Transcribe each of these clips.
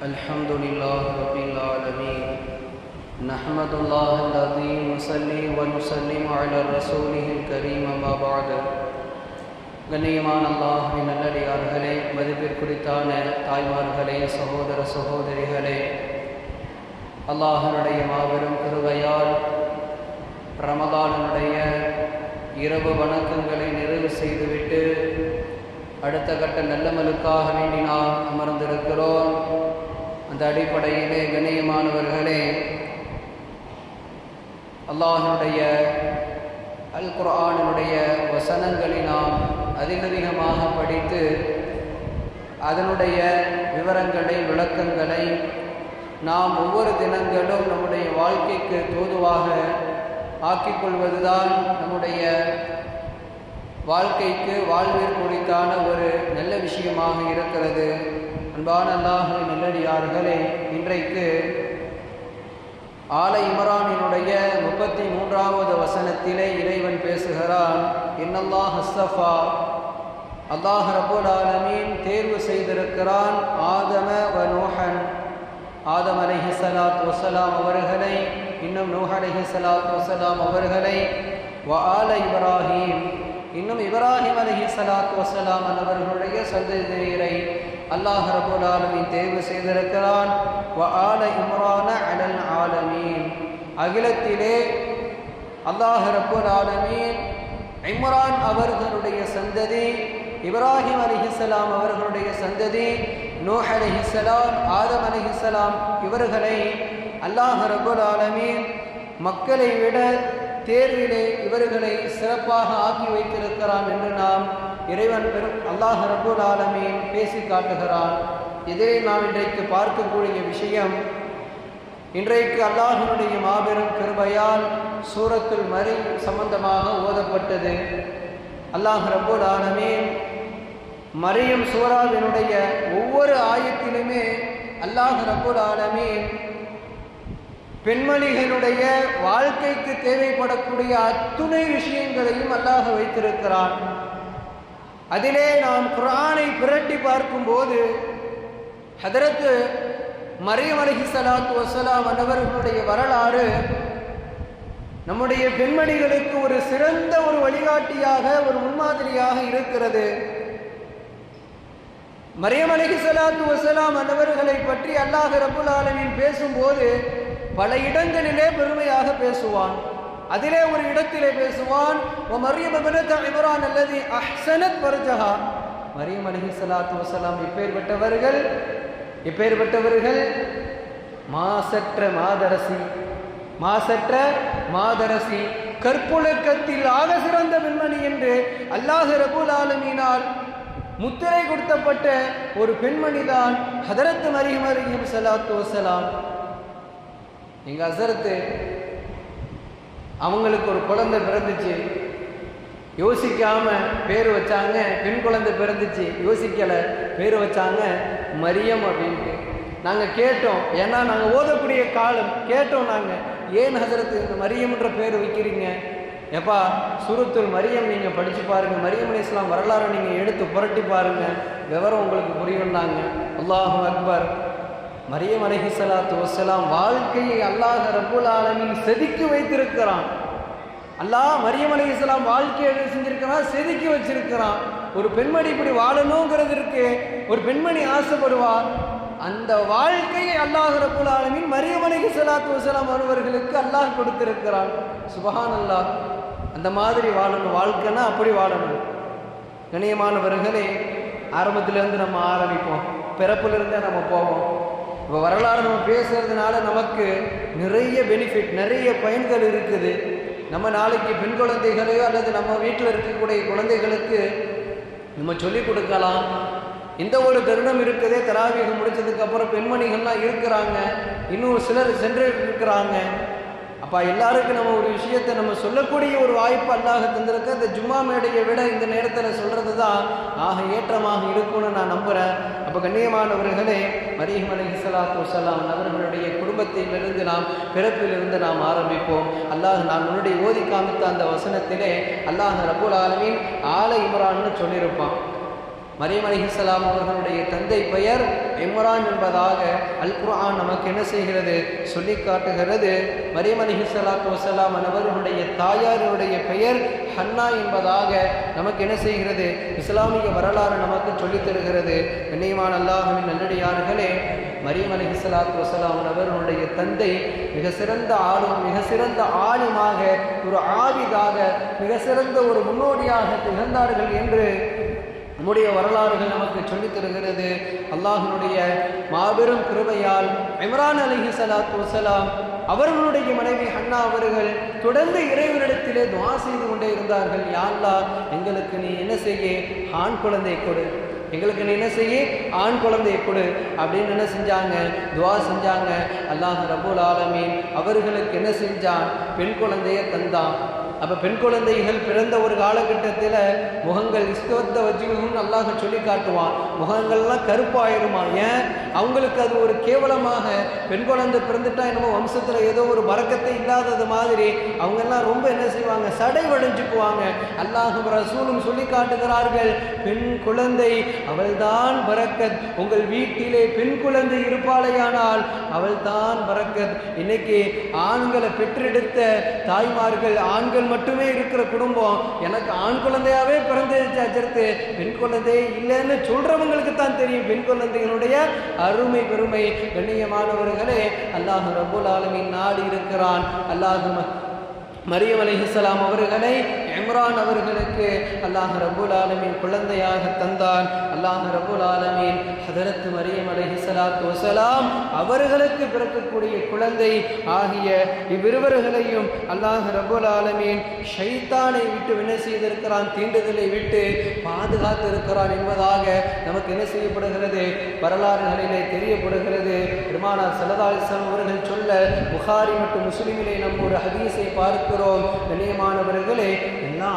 अल्हम्दुलिल्लाह रब्बिल आलमीन नहमदुल्लाह अल्लज़ी नुसल्ली व नुसल्लिमु अला रसूलिहिल करीम अम्मा बअद கண்ணியமான அல்லாஹ்வின் நல்லடியார்களே, மதிப்பிற்குரித்தான தாய்மார்களே, சகோதர சகோதரிகளே, அல்லாஹ்வுடைய மாபெரும் கிருபையால் ரமதானுடைய இரவு வணக்கங்களை நிறைவு செய்துவிட்டு அடுத்த கட்ட நல்லமலுக்காக வேண்டி நாம் அமர்ந்திருக்கிறோம். அந்த அடிப்படையிலே கண்ணியமானவர்களே, அல்லாஹ்வுடைய அல் குர்ஆனுடைய வசனங்களை நாம் அதிகமாக படித்து அதனுடைய விவரங்களை, விளக்கங்களை நாம் ஒவ்வொரு தினங்களும் நம்முடைய வாழ்க்கைக்கு தோதுவாக ஆக்கிக்கொள்வதுதான் நம்முடைய வாழ்க்கைக்கு வாழ்விற்குரித்தான ஒரு நல்ல விஷயமாக இருக்கிறது. அன்பான அல்லாஹ்வின் நல்லடியார்களே, இன்றைக்கு ஆல இம்ரானினுடைய 33வது வசனத்திலே இறைவன் பேசுகிறான். இன்னல்லாஹ் அஸ்ஸஃபா, அல்லாஹ் ரப்புல் ஆலமீன் தேர்வு செய்திருக்கிறான் ஆதம வ நூஹன், ஆதம் அலைஹிஸ்ஸலாத்து வஸ்ஸலாம் அவர்களை, இன்னும் நூஹ் அலைஹிஸ்ஸலாத்து வஸ்ஸலாம் அவர்களை, வ ஆல இப்ராஹீம், இன்னும் இப்ராஹிம் அலைஹிஸ்ஸலாத்து வஸ்ஸலாம் அவர்களுடைய சந்ததியினரை அல்லாஹ் ரப்புல் ஆலமீன் தேர்வு செய்திருக்கிறான். வ ஆல இம்ரான அலல் ஆலமீன், அகிலத்திலே அல்லாஹ் ரப்புல் ஆலமீன் இம்ரான் அவர்களுடைய சந்ததி, இப்ராஹிம் அலைஹிஸ்ஸலாம் அவர்களுடைய சந்ததி, நூஹ் அலைஹிஸ்ஸலாம், ஆதம் அலைஹிஸ்ஸலாம் இவர்களை அல்லாஹ் ரப்புல் ஆலமீன் மக்களை விட தேர்விலே இவர்களை சிறப்பாக ஆக்கி வைத்திருக்கிறான் என்று நாம் இறைவன் அல்லாஹ் ரப்புல் ஆலமீன் பேசி காட்டுகிறான். இதிலே நாம் இன்றைக்கு பார்க்கக்கூடிய விஷயம், இன்றைக்கு அல்லாஹ்வுடைய மாபெரும் கிருபையால் சூரத்துல் மரியம் சம்பந்தமாக ஓதப்பட்டது. அல்லாஹ் ரப்புல் ஆலமீன் மரியம் சூராவினுடைய ஒவ்வொரு ஆயத்திலுமே அல்லாஹ் ரப்புல் ஆலமீன் பெண்மணிகளுடைய வாழ்க்கைக்கு தேவைப்படக்கூடிய அத்துணை விஷயங்களையும் அல்லாஹ் வைத்திருக்கிறான். அதிலே நாம் குர்ஆனை புரட்டி பார்க்கும்போது ஹதரத் மரியம் அலைஹிஸ்ஸலாத்து வஸ்ஸலாம் அவர்களுடைய வரலாறு நம்முடைய பெண்மணிகளுக்கு ஒரு சிறந்த ஒரு வழிகாட்டியாக, ஒரு முன்மாதிரியாக இருக்கிறது. மரியம் அலைஹிஸ்ஸலாத்து வஸ்ஸலாம் அவர்களை பற்றி அல்லாஹ் ரப்புல் ஆலமீன் பேசும்போது பல இடங்களிலே பெருமையாக பேசுவான். அதிலே ஒரு இடத்திலே பேசுவான், வ மர்யம் இப்னத் இம்ரான் அல்லதி அஹ்ஸனத் ஃபர்ஜஹா, மரியம் அலைஹிஸ்ஸலாத்து வஸ்ஸலாம் இப்பேற்பட்டவர்கள் மாசற்ற மாதரசி, கற்புழக்கத்தில் ஆக சிறந்த பெண்மணி என்று அல்லாஹ் ரப்புல் ஆலமீனால் முத்திரை கொடுத்தப்பட்ட ஒரு பெண்மணிதான் ஹதரத் மரியம் அலைஹிஸ்ஸலாத்து வஸ்ஸலாம். எங்கள் ஹஸரத்து அவங்களுக்கு ஒரு குழந்தை பிறந்துச்சு, யோசிக்காம பேர் வச்சாங்க. பெண் குழந்தை பிறந்துச்சு, யோசிக்கலை, பேர் வச்சாங்க மரியம் அப்படின்ட்டு. நாங்கள் கேட்டோம், ஏன்னா நாங்கள் ஓதக்கூடிய காலம் கேட்டோம். நாங்கள் ஏன் ஹஸரத்து இந்த மரியம்ன்ற பேர் வைக்கிறீங்க? எப்பா சூரத்துல் மரியம் நீங்கள் படித்து பாருங்கள், மரியம் அலைஹிஸ்ஸலாம் வரலாறு நீங்கள் எடுத்து புரட்டி பாருங்கள், விவரம் உங்களுக்கு புரியும்னாங்க. அல்லாஹு அக்பர். மரியம் அலைஹிஸ்ஸலாத்து வஸ்ஸலாம் வாழ்க்கையை அல்லாஹ் ரப்புல் ஆலமீன் செதுக்கி வைத்திருக்கிறான். அல்லாஹ் மரியம் அலைஹிஸ்ஸலாம் வாழ்க்கையை செஞ்சிருக்கிறான், செதுக்கி வச்சிருக்கிறான். ஒரு பெண்மணி இப்படி வாழணுங்கிறதுக்கு ஒரு பெண்மணி ஆசைப்படுவார். அந்த வாழ்க்கையை அல்லாஹ் ரப்புல் ஆலமீன் மரியம் அலைஹிஸ்ஸலாத்து வஸ்ஸலாம் அவர்களுக்கு அல்லாஹ் கொடுத்திருக்கிறான். சுப்ஹானல்லாஹ். அந்த மாதிரி வாழணும், வாழ்க்கைன்னா அப்படி வாழணும். கண்ணியமானவர்களே, ஆரம்பத்திலேருந்து நம்ம ஆரம்பிப்போம், பிறப்பிலிருந்தே நம்ம போவோம். இப்போ வரலாறு நம்ம பேசுறதுனால நமக்கு நிறைய பெனிஃபிட், நிறைய பயன்கள் இருக்குது. நம்ம நாளைக்கு பெண் குழந்தைகளையோ அல்லது நம்ம வீட்டில் இருக்கக்கூடிய குழந்தைகளுக்கு நம்ம சொல்லிக் கொடுக்கலாம். இந்த ஒரு தருணம் இருக்குதே, தராவீஹ் முடிச்சதுக்கப்புறம் பெண்மணிகள்லாம் இருக்கிறாங்க, இன்னும் சிலர் சென்று இருக்கிறாங்க. அப்போ எல்லாருக்கும் நம்ம ஒரு விஷயத்தை நம்ம சொல்லக்கூடிய ஒரு வாய்ப்பு அல்லாஹ் தந்திருக்க இந்த ஜும்மா மேடையை விட இந்த நேரத்தில் சொல்கிறது தான் ஆக ஏற்றமாக இருக்கும்னு நான் நம்புகிறேன். அப்போ கண்ணியமானவர்களே, மரியம் அலைஹிஸ்ஸலாத்து வஸ்ஸலாம் அவர்களுடைய குடும்பத்திலிருந்து நாம் பிறப்பிலிருந்து நாம் ஆரம்பிப்போம். அல்லாஹ் நான் முன்னாடி ஓதி காமித்த அந்த வசனத்திலே அல்லாஹ் ரப்புல் ஆலமீன் ஆல இம்ரான்னு சொல்லியிருப்பான். மரியம் அலைஹிஸ்ஸலாம் அவர்களுடைய தந்தை பெயர் இம்ரான் என்பதாக அல் குர்ஆன் நமக்கு என்ன செய்கிறது, சொல்லி காட்டுகிறது. மரியம் அலைஹிஸ்ஸலாத்து வஸ்ஸலாம் அவர்களுடைய தாயாருடைய பெயர் ஹன்னா என்பதாக நமக்கு என்ன செய்கிறது, இஸ்லாமிய வரலாறு நமக்கு சொல்லித் தருகிறது. கண்ணியமான அல்லாஹ்வின் நல்லடியார்களே, மரியம் அலைஹிஸ்ஸலாத்து வஸ்ஸலாம் அவர்களுடைய தந்தை மிக சிறந்த மிக சிறந்த ஆலிமாக, ஒரு ஆபிதாக, மிக சிறந்த ஒரு முன்னோடியாக திகழ்ந்தார்கள் என்று நம்முடைய வரலாறுகள் நமக்கு சொல்லித் தருகிறது. அல்லாஹ்வினுடைய மாபெரும் கிருபையால் இம்ரான் அலைஹிஸ்ஸலாத்து வஸ்ஸலாம் அவர்களுடைய மனைவி ஹன்னா அவர்கள் தொடர்ந்து இறைவனிடத்திலே துஆ செய்து கொண்டே இருந்தார்கள். யா அல்லாஹ், எங்களுக்கு நீ என்ன செய்ய, ஆண் குழந்தை கொடு, எங்களுக்கு நீ என்ன செய்ய, ஆண் குழந்தையை கொடு அப்படின்னு என்ன செஞ்சாங்க, துஆ செஞ்சாங்க. அல்லாஹ் ரப்புல் ஆலமீன் அவர்களுக்கு என்ன செஞ்சான், பெண் குழந்தையை தந்தான். அப்போ பெண் குழந்தைகள் பிறந்த ஒரு காலகட்டத்தில் முகங்கள் இஸ்தவத்த வஜ்ஹுன்னு அல்லாஹ் சொல்லி காட்டுவான். முகங்கள்லாம் கருப்பாயிருமா. ஏன்? அவங்களுக்கு அது ஒரு கேவலமாக, பெண் குழந்தை பிறந்துட்டா என்னமோ வம்சத்தில் ஏதோ ஒரு பரக்கத்தை இல்லாதது மாதிரி அவங்கெல்லாம் ரொம்ப என்ன செய்வாங்க, சடை வடைஞ்சுக்குவாங்க. அல்லாஹும் ரசூலும் சொல்லி காட்டுகிறார்கள், பெண் குழந்தை அவள்தான் பரக்கத். உங்கள் வீட்டிலே பெண் குழந்தை இருப்பாளையானால் அவள்தான் பரக்கத். இன்னைக்கு ஆண்களை பெற்றெடுத்த தாய்மார்கள், ஆண்கள் மட்டுமே இருக்கிற குடும்பம், எனக்கு ஆண் குழந்தையாவே பிறந்துச்சு, பெண் குழந்தை இல்லைன்னு சொல்றவங்களுக்கு தான் தெரியும் பெண் குழந்தைகளுடைய அருமை பெருமை. கண்ணியமானவர்களே, அல்லாஹ் ரப்புல் ஆலமீன் நாடி இருக்கிறான். அல்லாஹ் மரியம் அலைஹிஸ்ஸலாம் அவர்களை இம்ரான் அவர்களுக்கு அல்லாஹ் ரப்புல் ஆலமீன் குழந்தையாக தந்தான். அல்லாஹ் ரப்புல் ஆலமீன் ஹதரத் மரியம் அலைஹிஸ்ஸலாத்து வஸ்ஸலாம் அவர்களுக்கு பிறக்கக்கூடிய குழந்தை ஆகிய இவ்விருவர்களையும் அல்லாஹ் ரப்புல் ஆலமீன் ஷைத்தானை விட்டு என்ன செய்திருக்கிறான், தீண்டுதலை விட்டு பாதுகாத்து இருக்கிறான் என்பதாக நமக்கு என்ன செய்யப்படுகிறது, வரலாறுகளிலே தெரியப்படுகிறது. பெருமானார் ஸல்லல்லாஹு அலைஹி வஸல்லம் அவர்கள் சொல்ல, புகாரி மற்றும் முஸ்லிமிலே நம்ம ஒரு ஹதீஸை பார்க்கிறோம். கண்ணியமானவர்களே, எல்லா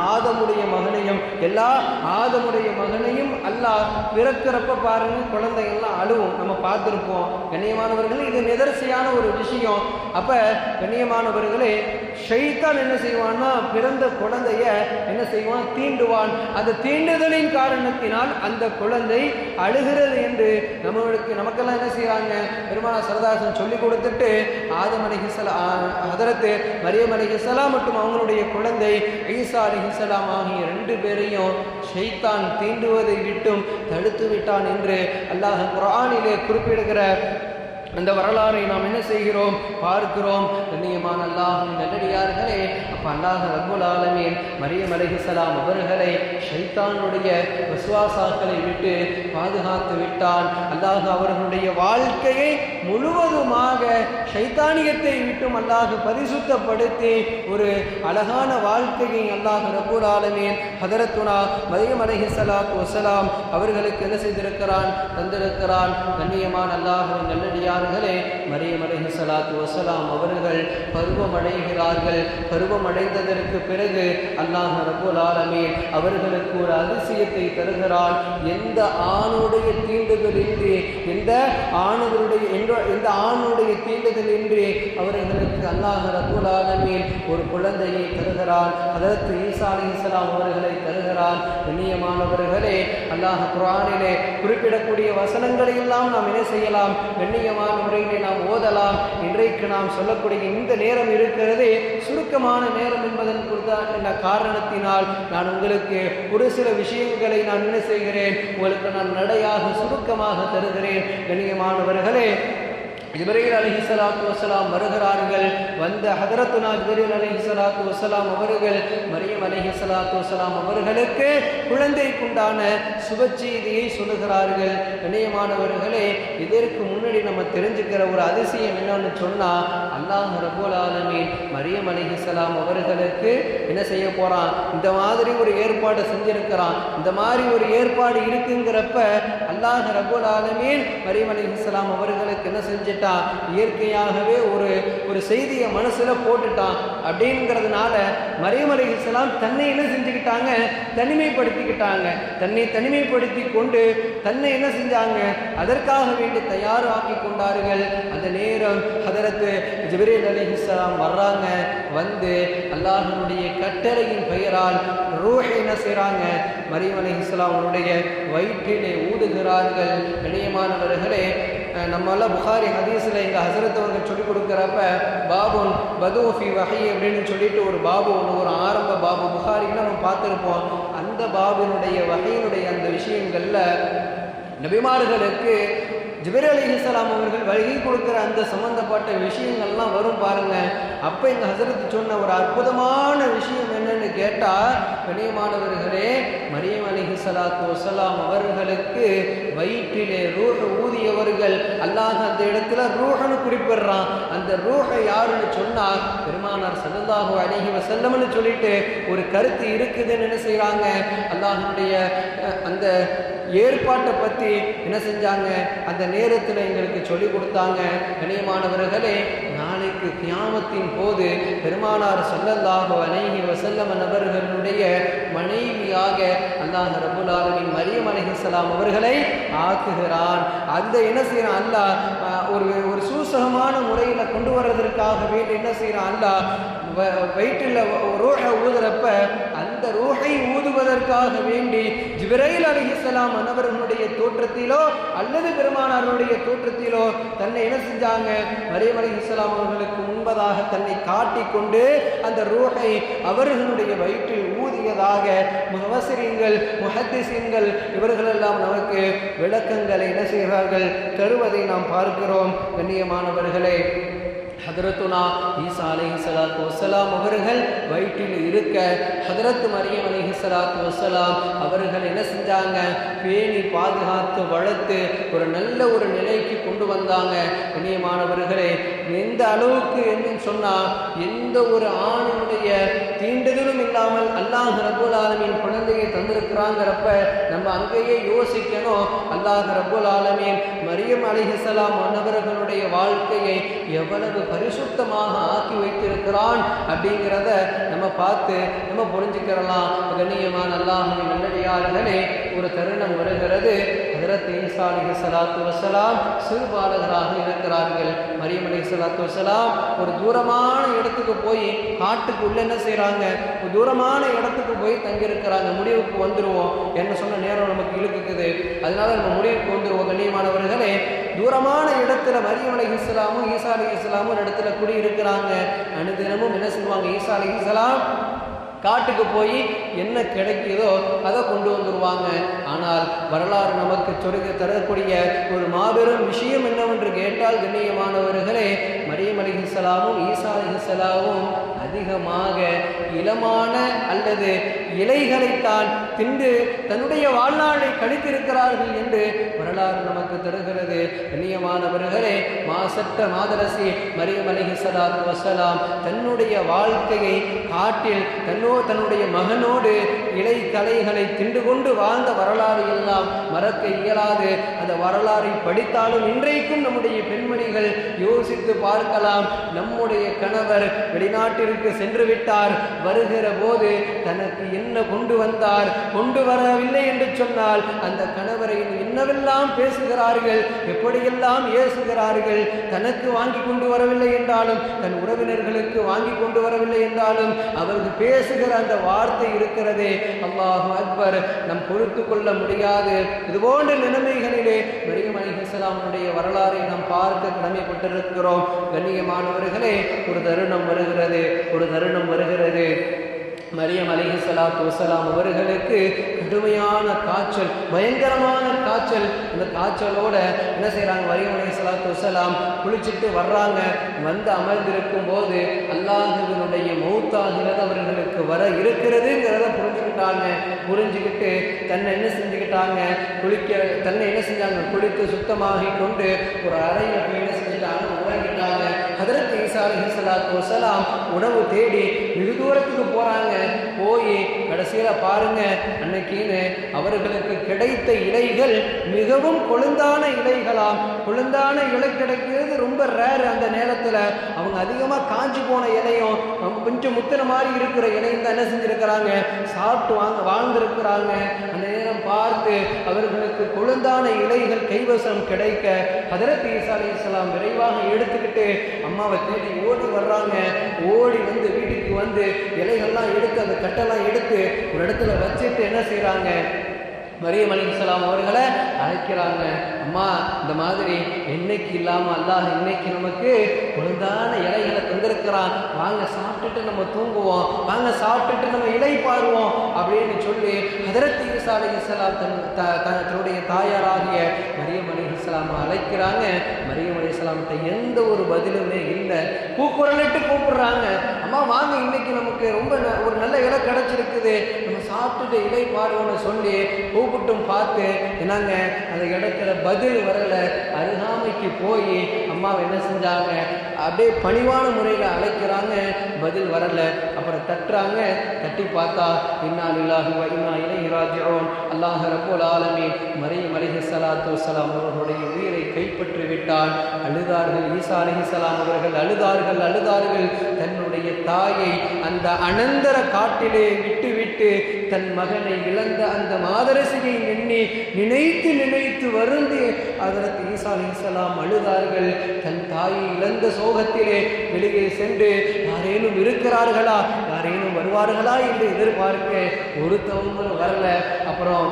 ஆதமுடைய மகனையும் அல்லாஹ் பிறக்கிறப்ப பாருங்க, குழந்தைகள்லாம் அழுவும், நம்ம பார்த்துருப்போம். கண்ணியமானவர்களே, இது நிதர்சையான ஒரு விஷயம். அப்ப கண்ணியமானவர்களே, ஷைத்தான் என்ன செய்வான்னா, பிறந்த குழந்தைய என்ன செய்வான், தீண்டுவான். அந்த தீண்டுதலின் காரணத்தினால் அந்த குழந்தை அழுகிறது என்று நமக்கெல்லாம் என்ன செய்வாங்க, பெருமானார் ஸல்லல்லாஹு அலைஹி வஸல்லம் சொல்லி கொடுத்துட்டு ஆதம் அலைஹிஸ்ஸலாம், ஹதரத் மரியம் அலைஹிஸ்ஸலாம் மற்றும் அவங்களுடைய குழந்தை ஈசா அலைஹிஸ்ஸலாம் ஆகிய 2 பேரையும் ஷைத்தான் தீண்டுவதை விட்டும் தடுத்து விட்டான் என்று அல்லாஹ் குர்ஆனிலே குறிப்பிடுகிற அந்த வரலாறை நாம் என்ன செய்கிறோம், பார்க்கிறோம். கண்ணியமான அல்லாஹ்வின் நல்லடியார்களே, அப்போ அல்லாஹ் ரப்புல் ஆலமீன் மரியம் அலைஹிஸ்ஸலாம் அவர்களை ஷைத்தானுடைய வஸ்வாசாக்களை விட்டு பாதுகாத்து விட்டான். அல்லாஹ் அவர்களுடைய வாழ்க்கையை முழுவதுமாக ஷைத்தானியத்தை விட்டும் அல்லாஹ் பரிசுத்தப்படுத்தி ஒரு அழகான வாழ்க்கையை அல்லாஹ் ரப்புல் ஆலமீன் ஹதரத்துனா மரியம் அலைஹிஸ்ஸலாத்து வஸ்ஸலாம் அவர்களுக்கு என்ன செய்திருக்கிறான், தந்திருக்கிறான். கண்ணியமான அல்லாஹ்வின் நல்லடியார் மரியம் அலைஹிஸ்ஸலாத்து வஸ்ஸலாம் அவர்கள் பருவமடைகிறார்கள். பருவமடைந்ததற்கு பிறகு அல்லாஹ் ரப்புல் ஆலமீன் அவர்களுக்கு ஒரு அதிசயத்தை தருகிறான். எந்த ஆணுடைய தீண்டுதலின்றி, எந்த ஆணுடைய தீண்டுதலின்றி அவர்களுக்கு அல்லாஹ் ரப்புல் ஆலமீன் ஒரு குழந்தையை தருகிறான். ஹதரத் ஈசா அலைஹிஸ்ஸலாம் அவர்களை தருகிறான். கண்ணியமானவர்களே, அல்லாஹ் குர்ஆனிலே குறிப்பிடக்கூடிய வசனங்களை எல்லாம் நாம் என்ன செய்யலாம், கண்ணியமான முறையிலே நாம் ஓதலாம். இன்றைக்கு நாம் சொல்லக்கூடிய இந்த நேரம் இருக்கிறது சுருக்கமான நேரம் என்பதன் என்ற காரணத்தினால் நான் உங்களுக்கு ஒரு சில விஷயங்களை நான் என்ன செய்கிறேன், உங்களுக்கு நான் நடையாக சுருக்கமாக தருகிறேன். கண்ணியமானவர்களே, ஜிப்ரீல் அலைஹிஸ்ஸலாத்து வஸ்ஸலாம் வருகிறார்கள். வந்த ஹதரத்துனா ஜிப்ரீல் அலைஹிஸ்ஸலாத்து வஸ்ஸலாம் அவர்கள் மரியம் அலைஹிஸ்ஸலாத்து வஸ்ஸலாம் அவர்களுக்கு குழந்தைக்குண்டான சுப செய்தியை சொல்லுகிறார்கள். கண்ணியமானவர்களே, இதற்கு முன்னாடி நம்ம தெரிஞ்சுக்கிற ஒரு அதிசயம் என்னன்னு சொன்னால், அல்லாஹ் ரப்பல் ஆலமீன் மரியம் அலைஹிஸ்ஸலாம் அவர்களுக்கு என்ன செய்ய போகிறான், இந்த மாதிரி ஒரு ஏற்பாடு செஞ்சிருக்கிறான். இந்த மாதிரி ஒரு ஏற்பாடு இருக்குங்கிறப்ப அல்லாஹ் ரப்பல் ஆலமீன் மரியம் அலைஹிஸ்ஸலாம் அவர்களுக்கு என்ன செஞ்சிட்டான், இயற்கையாகவே ஒரு செய்தியை மனசுல போட்டுட்டான். அப்படிங்கிறதுனால மரியம் அலைஹிஸ்ஸலாம் தன்னை என்ன செஞ்சுக்கிட்டாங்க, தனிமைப்படுத்திக்கிட்டாங்க. தன்னை தனிமைப்படுத்தி கொண்டு தன்னை என்ன செஞ்சாங்க, அதற்காக வேண்டி தயாராக்கி கொண்டார்கள். அந்த நேரம் ஹதரத்து ஜிப்ரீல் அலைஹிஸ்ஸலாம் வர்றாங்க. வந்து அல்லாஹ்வுடைய கட்டளையின் பெயரால் ரூஹை என்ன செய்கிறாங்க, மரியம் அலைஹிஸ்ஸலாம் அவருடைய வயிற்றிலே ஊதுகிறார்கள். கண்ணியமானவர்களே, நம்மளாம் புகாரி ஹதீஸில் எங்கள் ஹசரத் அவங்க சொல்லிக் கொடுக்குறப்ப பாபுன் பதூஃபி வஹி அப்படின்னு சொல்லிட்டு ஒரு பாபு ஒன்று, ஒரு ஆரம்ப பாபு புகாரின்னு நம்ம பார்த்துருப்போம். அந்த பாபுனுடைய வகையினுடைய அந்த விஷயங்களில் நபிமார்களுக்கு ஜிப்ரீல் அலைஹிஸ்ஸலாம் அவர்கள் வழி கொடுக்குற அந்த சம்மந்தப்பட்ட விஷயங்கள்லாம் வரும் பாருங்க. அப்போ எங்கள் ஹசரத் சொன்ன ஒரு அற்புதமான விஷயம் என்னன்னு கேட்டால், கண்ணியமானவர்களே, மரியம் அலைஹிஸ்ஸலாத்து வஸ்ஸலாம் அவர்களுக்கு வயிற்றிலே ரூஹ் ஊதியவர்கள் அல்லாஹ் அந்த இடத்துல ரூஹன்னு குறிப்பிடுறான். அந்த ரூஹை யாருன்னு சொன்னால் பெருமானார் ஸல்லல்லாஹு அலைஹி வஸல்லம்னு சொல்லிட்டு ஒரு கருத்து இருக்குதுன்னு என்ன செய்கிறாங்க, அல்லாஹ்வுடைய அந்த ஏற்பாட்டை பற்றி என்ன செஞ்சாங்க, அந்த நேரத்தில் எங்களுக்கு சொல்லிக் கொடுத்தாங்க. கண்ணியமானவர்களே, நாளைக்கு கியாமத்தின் போது பெருமானார் ஸல்லல்லாஹு அலைஹி வஸல்லம் அவர்களுடைய மனைவியாக அல்லாஹ் ரப்பல் ஆலமீன் மரியம் அலைஹிஸ்ஸலாம் அவர்களை ஆக்குகிறான். அந்த என்ன செய்யறான் அல்லாஹ் ஒரு சூசகமான முறையில் கொண்டு வர்றதற்காக வேண்டி என்ன செய்யறான் அல்லாஹ் வயிற்றில் ரூஹை ஊதுறப்ப அந்த ரூஹை ஊதுவதற்காக வேண்டி ஜிப்ரீல் அலைஹிஸ்ஸலாம் அவர்களுடைய தோற்றத்திலோ அல்லது பெருமானாருடைய தோற்றத்திலோ தன்னை என்ன செஞ்சாங்க, மரியம் அலைஹிஸ்ஸலாம் அவர்களுக்கு முன்பதாக தன்னை காட்டிக்கொண்டு அந்த ரூஹை அவர்களுடைய வயிற்றில் ஊதியதாக முஃபஸ்ஸிரீன்கள் முஹத்திஸீன்கள் இவர்களெல்லாம் நமக்கு விளக்கங்களை என்ன செய்கிறார்கள், தருவதை நாம் பார்க்கிறோம். கண்ணியமானவர்களே, ஹதரத்துனா ஈசா அலைஹிஸ்ஸலாத்து வஸ்ஸலாம் அவர்கள் வயிற்றில் இருக்க ஹதரத் மரியம் அலைஹிஸ்ஸலாத்து வஸ்ஸலாம் அவர்கள் என்ன செஞ்சாங்க, பேணி பாதுகாத்து வளர்த்து ஒரு நல்ல ஒரு நிலைக்கு கொண்டு வந்தாங்க. கண்ணியமானவர்களே, எந்த அளவுக்கு என்னன்னு சொன்னால், எந்த ஒரு ஆணினுடைய தீண்டுதலும் இல்லாமல் அல்லாஹ் ரப்பல் ஆலமீன் குழந்தையை தந்திருக்கிறாங்கிறப்ப நம்ம அங்கேயே யோசிக்கணும், அல்லாஹ் ரப்பல் ஆலமீன் மரியம் அலைஹிஸ்ஸலாம் அவர்களுடைய வாழ்க்கையை எவ்வளவு பரிசுத்தமாக ஆக்கி வைத்திருக்கிறான் அப்படிங்கிறத நம்ம பார்த்து நம்ம புரிஞ்சுக்கிறலாம். கண்ணியமான அல்லாஹ்வின் நல்லடியார்களே, ஒரு தருணம் வருகிறது. ஹதரத் ஈசா அலைஹிஸ்ஸலாத்து வஸ்ஸலாம் சிறுபாலகராக இருக்கிறார்கள். மரியம் அலைஹிஸ்ஸலாத்து வஸ்ஸலாம் ஒரு தூரமான இடத்துக்கு போய் காட்டுக்குள்ள என்ன செய்கிறாங்க, ஒரு தூரமான இடத்துக்கு போய் தங்கியிருக்கிறாங்க. முடிவுக்கு வந்துடுவோம், என்ன சொன்ன நேரம் நமக்கு இழுக்குது, அதனால நம்ம முடிவுக்கு வந்துடுவோம். கண்ணியமானவர்களே, தூரமான இடத்துல மரியம் அலைஹிஸ்ஸலாமும் ஈசா அலைஹிஸ்ஸலாமும் ஒரு இடத்துல குடியிருக்கிறாங்க. அனுதினமும் என்ன செய்வாங்க, ஈசா அலைஹிஸ்ஸலாம் காட்டுக்கு போய் என்ன கிடைக்குதோ அதை கொண்டு வந்துடுவாங்க. ஆனால் வரலாறு நமக்கு தரக்கூடிய ஒரு மாபெரும் விஷயம் என்னவென்று கேட்டால், கண்ணியமானவர்களே, மரியம் அலைஹிஸ்ஸலாமும் ஈசா அலைஹிஸ்ஸலாமும் அதிகமாக இளமான அல்லது இலைகளைத்தான் தின்று தன்னுடைய வாழ்நாளை கழித்திருக்கிறார்கள் என்று வரலாறு நமக்கு தருகிறது. கண்ணியமானவர்களே, மாசற்ற மாதரசி மரியம் அலைஹிஸ்ஸலாத்து வஸ்ஸலாம் தன்னுடைய வாழ்க்கையை காட்டில் தன்னுடைய மகனோடு இலை கலைகளை தின்று கொண்டு வாழ்ந்த வரலாறு எல்லாம் மறக்க இயலாது. அந்த வரலாறை படித்தாலும் இன்றைக்கும் நம்முடைய பெண்மணிகள் யோசித்து பார்க்கலாம். நம்முடைய கணவர் வெளிநாட்டிற்கு சென்று விட்டார், வருகிற போது தனக்கு என்ன கொண்டு வந்தார், கொண்டு வரவில்லை என்று சொன்னால் அந்த கணவரை என்னவெல்லாம் பேசுகிறார்கள், எப்படியெல்லாம் ஏசுகிறார்கள். தனக்கு வாங்கி கொண்டு வரவில்லை என்றாலும், தன் உறவினர்களுக்கு வாங்கி கொண்டு வரவில்லை என்றாலும் அவர்கள் பேசுகிற அந்த வார்த்தை இருக்கிறதே, அல்லாஹு அக்பர், நம் பொறுத்து கொள்ள முடியாது. இதுபோன்ற நிலைமைகளிலே மரியம் அலைஹிஸ்ஸலாமுடைய வரலாறை நாம் பார்க்க கடமைப்பட்டிருக்கிறோம். கண்ணியமானவர்களே, ஒரு தருணம் வருகிறது. மரியம் அலைஹிஸ்ஸலாத்து வஸ்ஸலாம் அவர்களுக்கு கடுமையான காய்ச்சல், பயங்கரமான காய்ச்சல். அந்த காய்ச்சலோட என்ன செய்கிறாங்க, மரியம் அலைஹிஸ்ஸலாத்து வஸ்ஸலாம் குளிச்சுட்டு வர்றாங்க. வந்து அமர்ந்திருக்கும் போது அல்லாஹ்வினுடைய மௌத்தாகிறது அவர்களுக்கு வர இருக்கிறதுங்கிறத புரிஞ்சுக்கிட்டு தன்னை என்ன செஞ்சாங்க, குளித்து சுத்தமாகி கொண்டு ஒரு அறையில் போய் என்ன செஞ்சுட்டாங்க, உறங்கிட்டாங்க. ஹதரத் ஈசா அலைஹிஸ்ஸலாத்து வஸலாம் உணவு தேடி வெகு தூரத்துக்கு போகிறாங்க. போய் கடைசியில் பாருங்க, அன்னைக்குன்னு அவர்களுக்கு கிடைத்த இலைகள் மிகவும் கொழுந்தான இலைகளாம். கொழுந்தான இலை கிடைக்கிறது ரொம்ப ரேர். அந்த நேரத்தில் அவங்க அதிகமாக காஞ்சி போன இலையும் கொஞ்சம் முத்தின மாதிரி இருக்கிற இலையும் தான் என்ன செஞ்சுருக்கிறாங்க, சாப்பிட்டு வாழ்ந்திருக்கிறாங்க. அந்த நேரம் பார்த்து அவர்களுக்கு கொழுந்தான இலைகள் கைவசம் கிடைக்க ஹதரத் ஈசா அலைஹிஸ்ஸலாம் விரைவாக எடுத்துக்கிட்டு அம்மாவை தேடி ஓடி வர்றாங்க. ஓடி வந்து வீட்டுக்கு வந்து இலைகள்லாம் எடுத்து அந்த கட்டெல்லாம் எடுத்து ஒரு இடத்துல வச்சுட்டு என்ன செய்கிறாங்க, மரியம் அலைஹிஸ்ஸலாம் அவர்களை அழைக்கிறாங்க. அம்மா, இந்த மாதிரி என்னைக்கு இல்லாமல் அல்லாஹ் இன்னைக்கு நமக்கு கொழுந்தான இலைகளை தந்திருக்கிறான், வாங்க சாப்பிட்டுட்டு நம்ம தூங்குவோம், வாங்க சாப்பிட்டுட்டு நம்ம இலை பாருவோம் அப்படின்னு சொல்லி ஹதரத் ஈசா அலைஹிஸ்ஸலாம் தன்னுடைய தாயாராகிய மரியம் அலைஹிஸ்ஸலாம் அழைக்கிறாங்க. மரியம் அலைஹிஸ்ஸலாம்கிட்ட எந்த ஒரு பதிலுமே இல்லை. கூக்குரலிட்டு கூப்பிடுறாங்க, அம்மா வாங்க, இன்னைக்கு நமக்கு ரொம்ப ஒரு நல்ல இலை கிடைச்சிருக்குது, நம்ம சாப்பிட்டுட்டு இலை பாருவோம்னு சொல்லி கூப்பிட்டும் பார்த்து என்னங்க அந்த இடத்துல பதில் வரலை. அருகாமைக்கு போய் அம்மாவை என்ன செஞ்சாங்க, அப்படியே பணிவான முறையில் அழைக்கிறாங்க, பதில் வரலை. அப்புறம் தட்டுறாங்க. தட்டி பார்த்தா இன்னா லில்லாஹி வ இன்னா இலைஹி ராஜிஊன், அல்லாஹ் ரப்புல் ஆலமீன் மரியம் அலைஹிஸ்ஸலாத்து வஸ்ஸலாம் அவர்களுடைய உயிரை கைப்பற்றி விட்டான். அழுதார்கள். ஈசா அலைஹிஸ்ஸலாம் அவர்கள் அழுதார்கள். தன்னுடைய தாயை அந்த அனந்தர காட்டிலே விட்டுவிட்டு தன் மகனை இழந்த அந்த மாதரசியை நினைத்து வருந்தி ஹதரத் ஈசா அலைஹிஸ்ஸலாம் அழுதார்கள். தன் தாயை இழந்த சோகத்திலே வெளியே சென்று யாரேனும் இருக்கிறார்களா, யாரேனும் வருவார்களா என்று எதிர்பார்க்க ஒருத்தவங்களும் வரல. அப்புறம்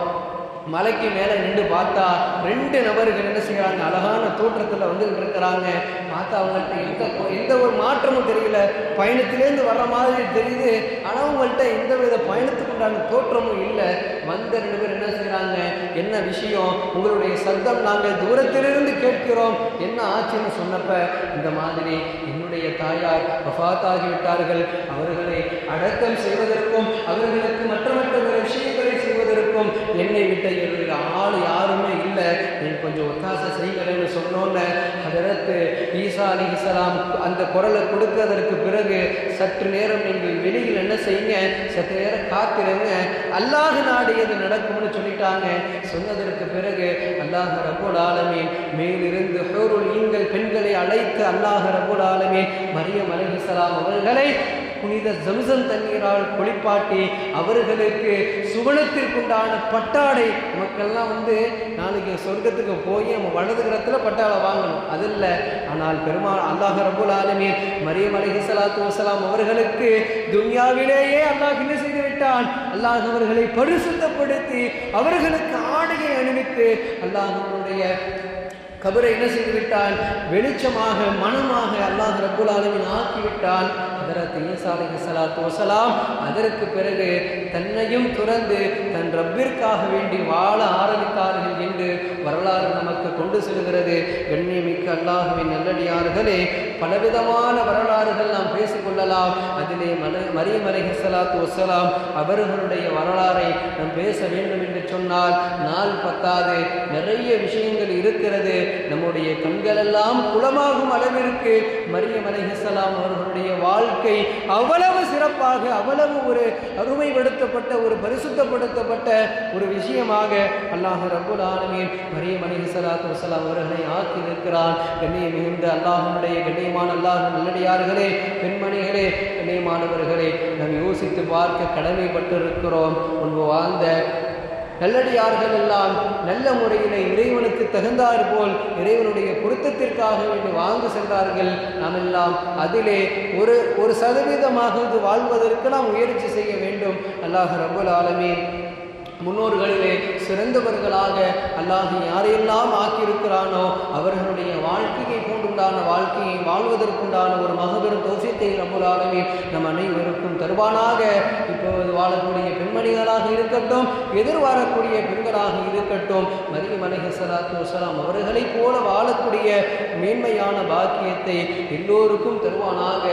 மலைக்கு மேலே நின்று பார்த்தா 2 நபர்கள் என்ன செய்கிறாங்க, அழகான தோற்றத்தில் வந்துகிட்டு இருக்கிறாங்க. பார்த்தா அவங்கள்ட்ட எந்த ஒரு மாற்றமும் தெரியல. பயணத்திலேருந்து வர்ற மாதிரி தெரியுது, ஆனால் அவங்கள்ட்ட எந்த வித பயணத்துக்கு உண்டான தோற்றமும் இல்லை. வந்த 2 பேர் என்ன செய்கிறாங்க, என்ன விஷயம், உங்களுடைய சத்தம் நாங்கள் தூரத்திலிருந்து கேட்கிறோம், என்ன ஆச்சுன்னு சொன்னப்ப இந்த மாதிரி என்னுடைய தாயார் வஃபாத்தாகிவிட்டார்கள், அவர்களை அடக்கம் செய்வதற்கும் அவர்களுக்கு மற்ற விஷயங்களை செய்வதற்கும் என்னை விட்ட ஆள் யாருமே இல்லை, நீங்கள் கொஞ்சம் ஒத்தாசை செய்கிறேன்னு சொன்னோன்னு ஹதரத் ஈசா அலைஹிஸ்ஸலாம் அந்த குரலை கொடுத்ததற்கு பிறகு சற்று நேரம் நீங்கள் வெளியில் என்ன செய்யுங்க, சற்று நேரம் காத்திருங்க, அல்லாஹ் நாடியது நடக்கும்னு சொல்லிட்டாங்க. சொன்னதற்கு பிறகு அல்லாஹ் ரப்புல் ஆலமீன் மேலிருந்து ஹூருல் ஈன்கள் பெண்களை அழைத்து அல்லாஹ் ரப்புல் ஆலமீன் மரியம் அலைஹிஸ்ஸலாம் அவர்களை புனித ஜம்சம் தண்ணீரால் குளிப்பாட்டி அவர்களுக்கு சுவனத்திற்குண்டான பட்டாடை, நமக்கெல்லாம் நாளைக்கு சொர்க்கத்துக்கு போய் நம்ம வலதுகரத்தில் பட்டாடை வாங்கணும், அது இல்லை. ஆனால் பெருமாள் அல்லாஹ் ரப்புல் ஆலமீன் மரியம் அலைஹிஸ்ஸலாத்து வஸ்ஸலாம் அவர்களுக்கு துன்யாவிலேயே அல்லாஹ் என்ன செய்து விட்டான், அல்லாஹ் அவர்களை பரிசுத்தப்படுத்தி அவர்களுக்கு ஆடையை அணிவித்து அல்லாஹ்வுடைய கபரை என்ன செய்து விட்டான், வெளிச்சமாக மனமாக அல்லாஹ் ரப்புல் ஆலமீன் ஆக்கிவிட்டான். ஹதரத் ஈசா அலைஹிஸ்ஸலாத்து வஸ்ஸலாம் அதற்கு பிறகு தன்னையும் துறந்து தன் ரப்பிற்காக வேண்டி வாழ ஆரம்பித்தார்கள் என்று வரலாறு நமக்கு கொண்டு செல்கிறது. கண்ணியமிக்க அல்லாஹ்வின் நல்லடியார்களே, பலவிதமான வரலாறுகள் நாம் பேசிக்கொள்ளலாம். அதிலே மரியம் அலைஹிஸ்ஸலாத்து வஸ்ஸலாம் அவர்களுடைய வரலாறை நாம் பேச வேண்டும் என்று சொன்னால் நாள் பத்தாது. நிறைய விஷயங்கள் இருக்கிறது. நம்முடைய கண்களெல்லாம் குளமாகும் அளவிற்கு மரியம் அலைஹிஸ்ஸலாம் அவர்களுடைய வாழ்க்கை அவ்வளவு சிறப்பாக, அவ்வளவு ஒரு அருமைப்படுத்தப்பட்ட, ஒரு பரிசுத்தப்படுத்தப்பட்ட ஒரு விஷயமாக அல்லாஹ் ரப்புல் ஆலமீன் மரியம் அலைஹிஸ்ஸலாத்து வஸ்ஸலாம் அவர்களை ஆக்கியிருக்கிறான். கண்ணியம் மிகுந்த அல்லாஹ்வுடைய கண்ணியமான அல்லாஹ் நல்லடியார்களே, பெண்மணிகளே, கண்ணியமானவர்களே, நாம் யோசித்து பார்க்க கடமைப்பட்டிருக்கிறோம். முன்பு வாழ்ந்த நல்லடியார்கள் எல்லாம் நல்ல முறையில் இறைவனுக்கு தகுந்தார் போல் இறைவனுடைய பொருத்தத்திற்காக வேண்டி வாழ்ந்து சென்றார்கள். நாம் எல்லாம் அதிலே ஒரு சதவீதமாக வாழ்வதற்கு நாம் முயற்சி செய்ய வேண்டும். அல்லாஹ் ரப்புல் ஆலமீன் முன்னோர்களிலே சிறந்தவர்களாக அல்லாஹ் யாரையெல்லாம் ஆக்கியிருக்கிறானோ அவர்களுடைய வாழ்க்கையை கொண்டுண்டான வாழ்க்கையை வாழ்வதற்குண்டான ஒரு மகபெரும் தௌஃபீக்கை ரப்புல் ஆலமீன் நம் அனைவருக்கும் தருவானாக. இப்போது வாழக்கூடிய பெண்மணிகளாக இருக்கட்டும், எதிர்வாரக்கூடிய பெண்களாக இருக்கட்டும், மரியம் அலைஹிஸ்ஸலாத்து வஸ்ஸலாம் அவர்களைப் போல வாழக்கூடிய மேன்மையான பாக்கியத்தை எல்லோருக்கும் தருவானாக.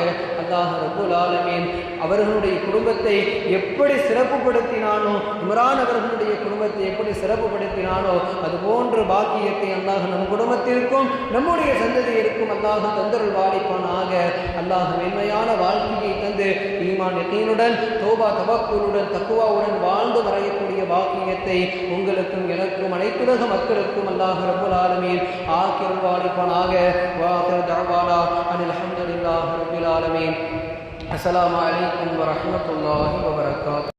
அல்லாஹ் ரப்புல் ஆலமீன் அவர்களுடைய குடும்பத்தை எப்படி சிறப்புப்படுத்தினானோ, இம்ரான் அவர்களுடைய குடும்பத்தை எப்படி சிறப்புப்படுத்தினானோ அது போன்ற பாக்கியத்தை அல்லாஹ் நம் குடும்பத்திற்கும் நம்முடைய சந்ததியிற்கும் அல்லாஹ் தந்தருள் வாழிப்பானாக. அல்லாஹ் மென்மையான வாழ்க்கையை தந்து ஈமான் யகீனுடன் தௌபா தவக்குலுடன் தக்குவாவுடன் வாழ்ந்து மறையக்கூடிய பாக்கியத்தை உங்களுக்கும் எனக்கும் அனைத்துலக மக்களுக்கும் அல்லாஹ் ரப்புல் ஆலமீன் ஆக்கியருள் வாழிப்பானாக. வாஹிரு தஅவானா அனில் ஹம்துலில்லாஹி ரப்பில் ஆலமீன். அஸ்ஸலாமு அலைக்கும் வரஹ்மத்துல்லாஹி வபரகாத்துஹு.